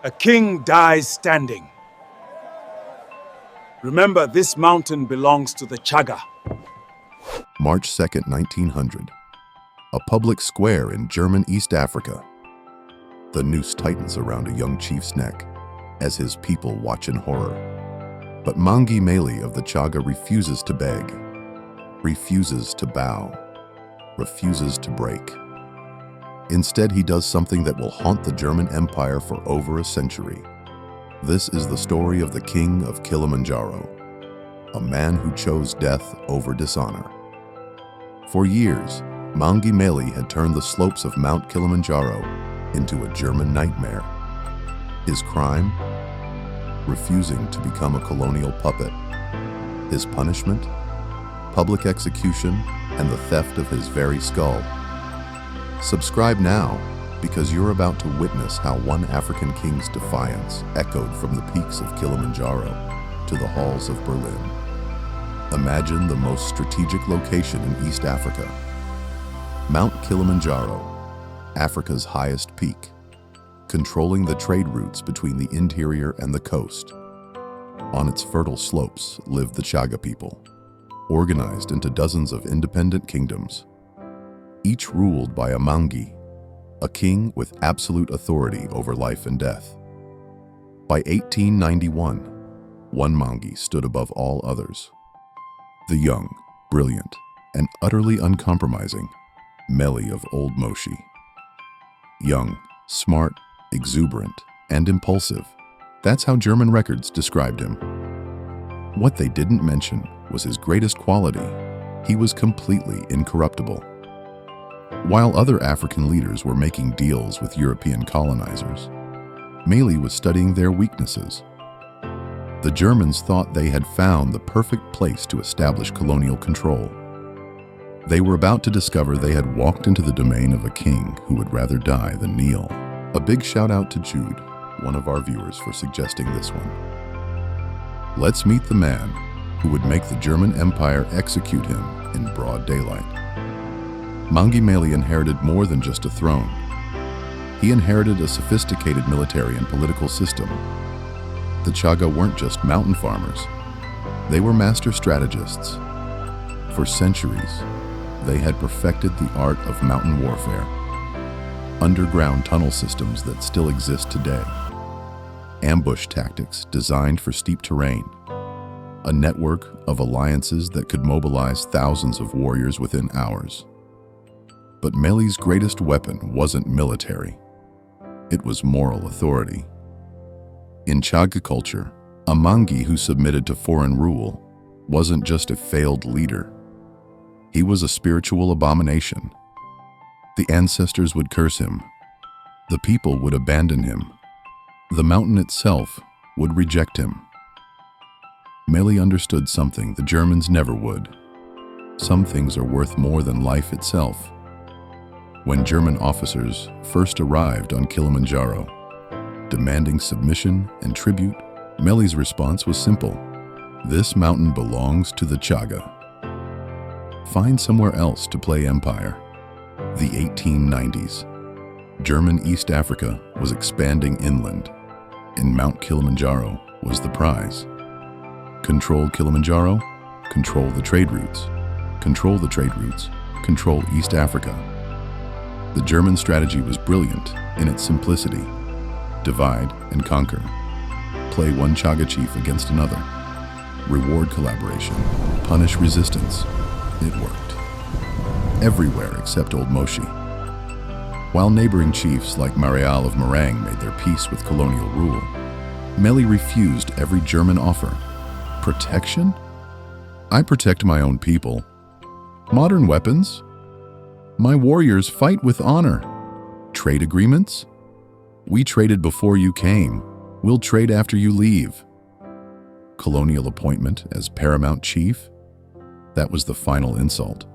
A king dies standing. Remember, this mountain belongs to the Chaga. March 2nd, 1900. A public square in German East Africa. The noose tightens around a young chief's neck as his people watch in horror. But Mangi Meli of the Chaga refuses to beg, refuses to bow, refuses to break. Instead, he does something that will haunt the German Empire for over a century. This is the story of the king of Kilimanjaro, a man who chose death over dishonor. For years, Mangi Meli had turned the slopes of Mount Kilimanjaro into a German nightmare. His crime? Refusing to become a colonial puppet. His punishment? Public execution and the theft of his very skull. Subscribe now, because you're about to witness how one African king's defiance echoed from the peaks of Kilimanjaro to the halls of Berlin. Imagine the most strategic location in East Africa. Mount Kilimanjaro, Africa's highest peak, controlling the trade routes between the interior and the coast. On its fertile slopes lived the Chaga people, organized into dozens of independent kingdoms, each ruled by a Mangi, a king with absolute authority over life and death. By 1891, one Mangi stood above all others. The young, brilliant, and utterly uncompromising Meli of Old Moshi. Young, smart, exuberant, and impulsive. That's how German records described him. What they didn't mention was his greatest quality. He was completely incorruptible. While other African leaders were making deals with European colonizers, Meli was studying their weaknesses. The Germans thought they had found the perfect place to establish colonial control. They were about to discover they had walked into the domain of a king who would rather die than kneel. A big shout out to Jude, one of our viewers, for suggesting this one. Let's meet the man who would make the German Empire execute him in broad daylight. Mangi Meli inherited more than just a throne. He inherited a sophisticated military and political system. The Chaga weren't just mountain farmers. They were master strategists. For centuries, they had perfected the art of mountain warfare. Underground tunnel systems that still exist today. Ambush tactics designed for steep terrain. A network of alliances that could mobilize thousands of warriors within hours. But Meli's greatest weapon wasn't military. It was moral authority. In Chaga culture, a Mangi who submitted to foreign rule wasn't just a failed leader. He was a spiritual abomination. The ancestors would curse him. The people would abandon him. The mountain itself would reject him. Meli understood something the Germans never would. Some things are worth more than life itself. When German officers first arrived on Kilimanjaro, demanding submission and tribute, Meli's response was simple. This mountain belongs to the Chaga. Find somewhere else to play empire. The 1890s. German East Africa was expanding inland, and Mount Kilimanjaro was the prize. Control Kilimanjaro, control the trade routes. Control the trade routes, control East Africa. The German strategy was brilliant in its simplicity. Divide and conquer. Play one Chagga chief against another. Reward collaboration. Punish resistance. It worked. Everywhere except Old Moshi. While neighboring chiefs like Marial of Marang made their peace with colonial rule, Meli refused every German offer. Protection? I protect my own people. Modern weapons? My warriors fight with honor. Trade agreements? We traded before you came. We'll trade after you leave. Colonial appointment as paramount chief? That was the final insult.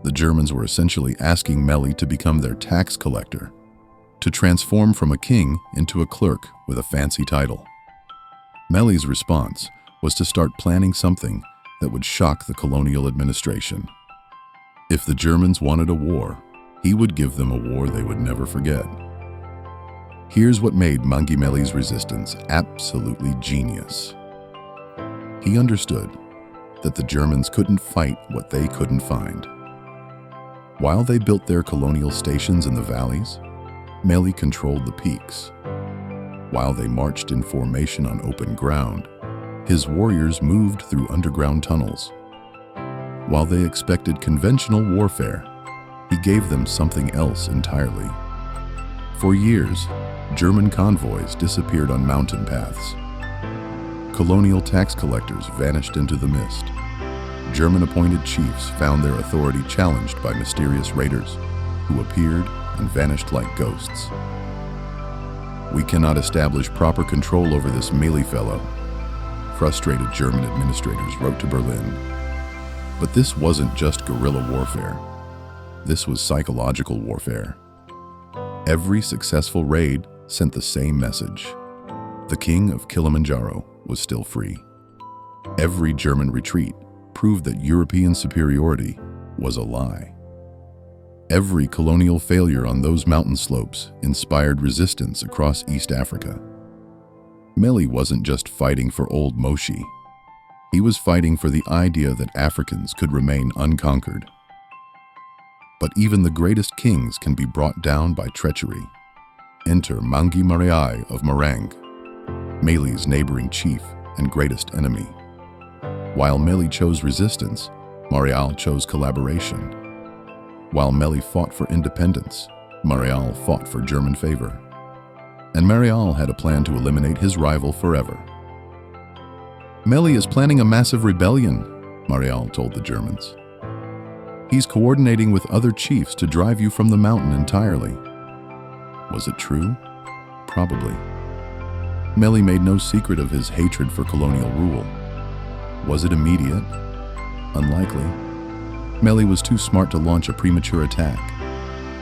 The Germans were essentially asking Meli to become their tax collector, to transform from a king into a clerk with a fancy title. Meli's response was to start planning something that would shock the colonial administration. If the Germans wanted a war, he would give them a war they would never forget. Here's what made Mangi Meli's resistance absolutely genius. He understood that the Germans couldn't fight what they couldn't find. While they built their colonial stations in the valleys, Meli controlled the peaks. While they marched in formation on open ground, his warriors moved through underground tunnels. While they expected conventional warfare, he gave them something else entirely. For years, German convoys disappeared on mountain paths. Colonial tax collectors vanished into the mist. German-appointed chiefs found their authority challenged by mysterious raiders who appeared and vanished like ghosts. "We cannot establish proper control over this Meli fellow," frustrated German administrators wrote to Berlin. But this wasn't just guerrilla warfare. This was psychological warfare. Every successful raid sent the same message. The king of Kilimanjaro was still free. Every German retreat proved that European superiority was a lie. Every colonial failure on those mountain slopes inspired resistance across East Africa. Meli wasn't just fighting for Old Moshi. He was fighting for the idea that Africans could remain unconquered. But even the greatest kings can be brought down by treachery. Enter Mangi Meli of Marang, Meli's neighboring chief and greatest enemy. While Meli chose resistance, Marial chose collaboration. While Meli fought for independence, Marial fought for German favor. And Marial had a plan to eliminate his rival forever. "Meli is planning a massive rebellion," Marial told the Germans. "He's coordinating with other chiefs to drive you from the mountain entirely." Was it true? Probably. Meli made no secret of his hatred for colonial rule. Was it immediate? Unlikely. Meli was too smart to launch a premature attack.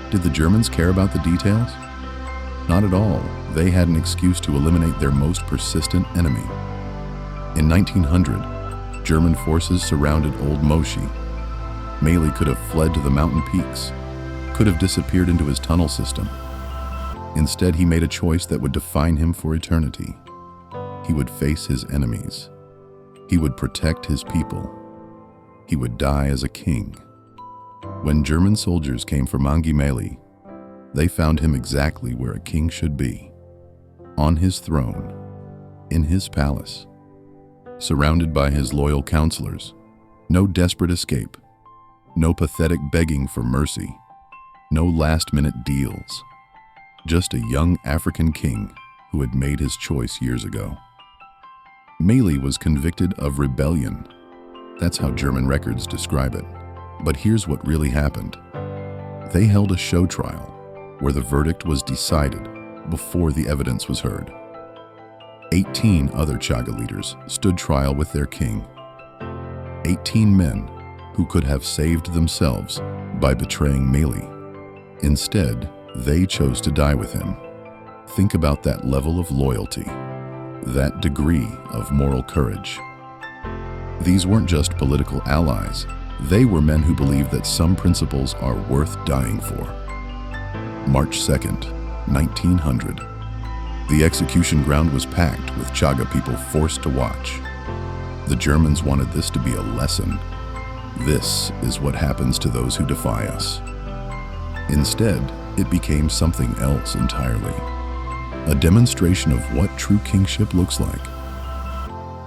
Did the Germans care about the details? Not at all. They had an excuse to eliminate their most persistent enemy. In 1900, German forces surrounded Old Moshi. Meli could have fled to the mountain peaks, could have disappeared into his tunnel system. Instead, he made a choice that would define him for eternity. He would face his enemies. He would protect his people. He would die as a king. When German soldiers came for Mangi Meli, they found him exactly where a king should be. On his throne, in his palace, surrounded by his loyal counselors. No desperate escape. No pathetic begging for mercy. No last-minute deals. Just a young African king who had made his choice years ago. Meli was convicted of rebellion. That's how German records describe it. But here's what really happened. They held a show trial where the verdict was decided before the evidence was heard. 18 other Chaga leaders stood trial with their king. 18 men who could have saved themselves by betraying Meli. Instead, they chose to die with him. Think about that level of loyalty, that degree of moral courage. These weren't just political allies. They were men who believed that some principles are worth dying for. March 2nd, 1900. The execution ground was packed with Chaga people forced to watch. The Germans wanted this to be a lesson. This is what happens to those who defy us. Instead, it became something else entirely. A demonstration of what true kingship looks like.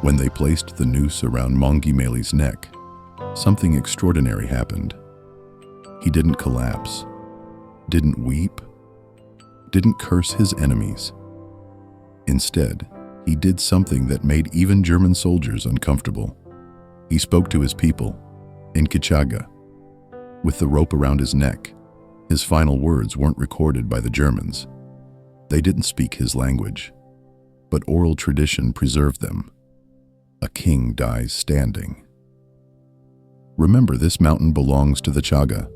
When they placed the noose around Mangi Meli's neck, something extraordinary happened. He didn't collapse, didn't weep, didn't curse his enemies. Instead, he did something that made even German soldiers uncomfortable. He spoke to his people in Chaga. With the rope around his neck, his final words weren't recorded by the Germans. They didn't speak his language, but oral tradition preserved them. A king dies standing. Remember, this mountain belongs to the Chaga.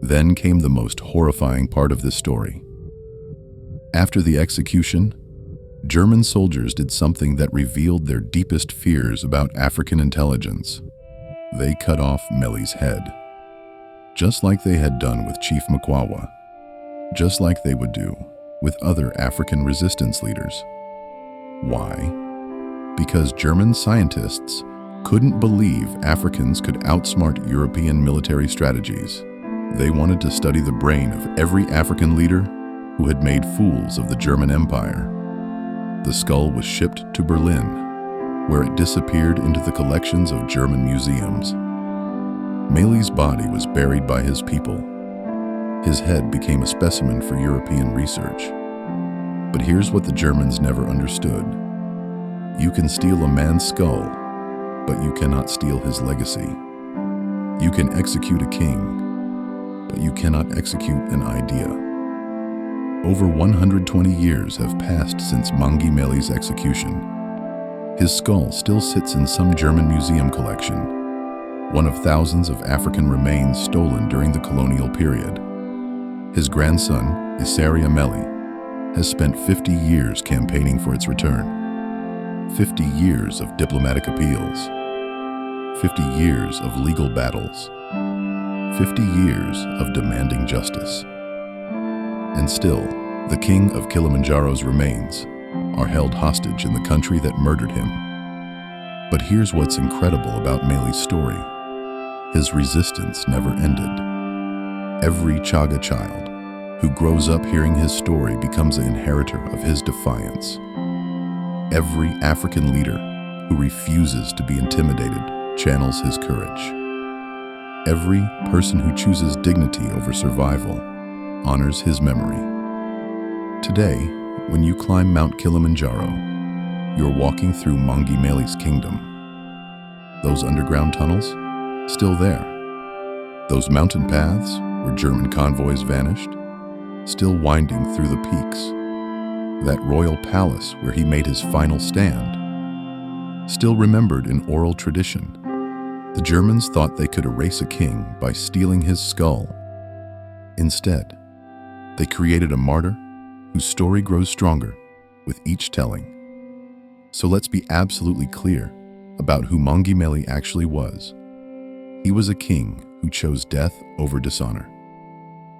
Then came the most horrifying part of this story. After the execution, German soldiers did something that revealed their deepest fears about African intelligence. They cut off Meli's head, just like they had done with Chief Mkwawa, just like they would do with other African resistance leaders. Why? Because German scientists couldn't believe Africans could outsmart European military strategies. They wanted to study the brain of every African leader who had made fools of the German Empire. The skull was shipped to Berlin, where it disappeared into the collections of German museums. Meli's body was buried by his people. His head became a specimen for European research. But here's what the Germans never understood. You can steal a man's skull, but you cannot steal his legacy. You can execute a king, but you cannot execute an idea. Over 120 years have passed since Mangi Meli's execution. His skull still sits in some German museum collection, one of thousands of African remains stolen during the colonial period. His grandson, Isaria Meli, has spent 50 years campaigning for its return. 50 years of diplomatic appeals, 50 years of legal battles, 50 years of demanding justice. And still, the king of Kilimanjaro's remains are held hostage in the country that murdered him. But here's what's incredible about Meli's story. His resistance never ended. Every Chaga child who grows up hearing his story becomes an inheritor of his defiance. Every African leader who refuses to be intimidated channels his courage. Every person who chooses dignity over survival honors his memory. Today, when you climb Mount Kilimanjaro, you're walking through Mangi Meli's kingdom. Those underground tunnels, still there. Those mountain paths where German convoys vanished, still winding through the peaks. That royal palace where he made his final stand, still remembered in oral tradition. The Germans thought they could erase a king by stealing his skull. Instead, they created a martyr whose story grows stronger with each telling. So let's be absolutely clear about who Mangi Meli actually was. He was a king who chose death over dishonor.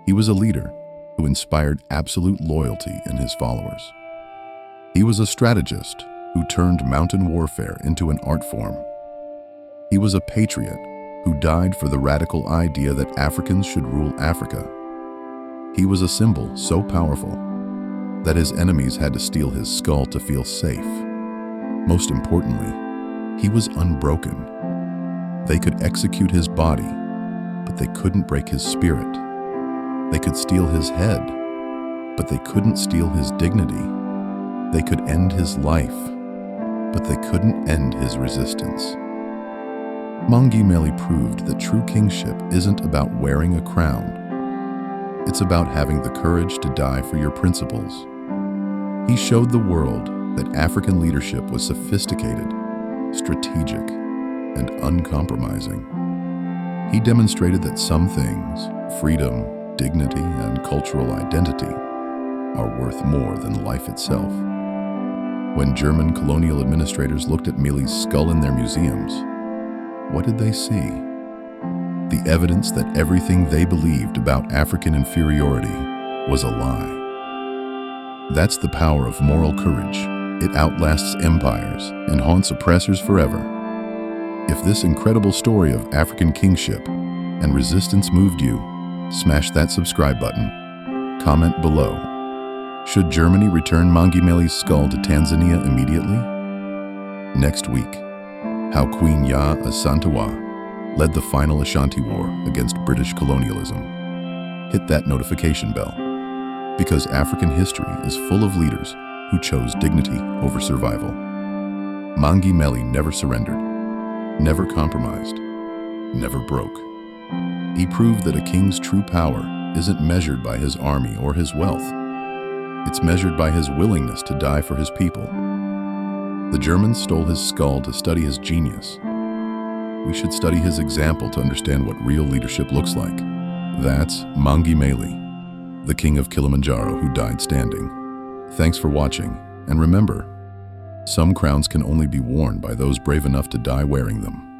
He was a leader who inspired absolute loyalty in his followers. He was a strategist who turned mountain warfare into an art form. He was a patriot who died for the radical idea that Africans should rule Africa. He was a symbol so powerful that his enemies had to steal his skull to feel safe. Most importantly, he was unbroken. They could execute his body, but they couldn't break his spirit. They could steal his head, but they couldn't steal his dignity. They could end his life, but they couldn't end his resistance. Mangi Meli proved that true kingship isn't about wearing a crown. It's about having the courage to die for your principles. He showed the world that African leadership was sophisticated, strategic, and uncompromising. He demonstrated that some things, freedom, dignity, and cultural identity, are worth more than life itself. When German colonial administrators looked at Meli's skull in their museums, what did they see? The evidence that everything they believed about African inferiority was a lie. That's the power of moral courage. It outlasts empires and haunts oppressors forever. If this incredible story of African kingship and resistance moved you, smash that subscribe button. Comment below. Should Germany return Mangi Meli's skull to Tanzania immediately? Next week, how Queen Ya Asantewa led the final Ashanti War against British colonialism. Hit that notification bell, because African history is full of leaders who chose dignity over survival. Mangi Meli never surrendered, never compromised, never broke. He proved that a king's true power isn't measured by his army or his wealth. It's measured by his willingness to die for his people. The Germans stole his skull to study his genius. We should study his example to understand what real leadership looks like. That's Mangi Meli, the king of Kilimanjaro who died standing. Thanks for watching, and remember, some crowns can only be worn by those brave enough to die wearing them.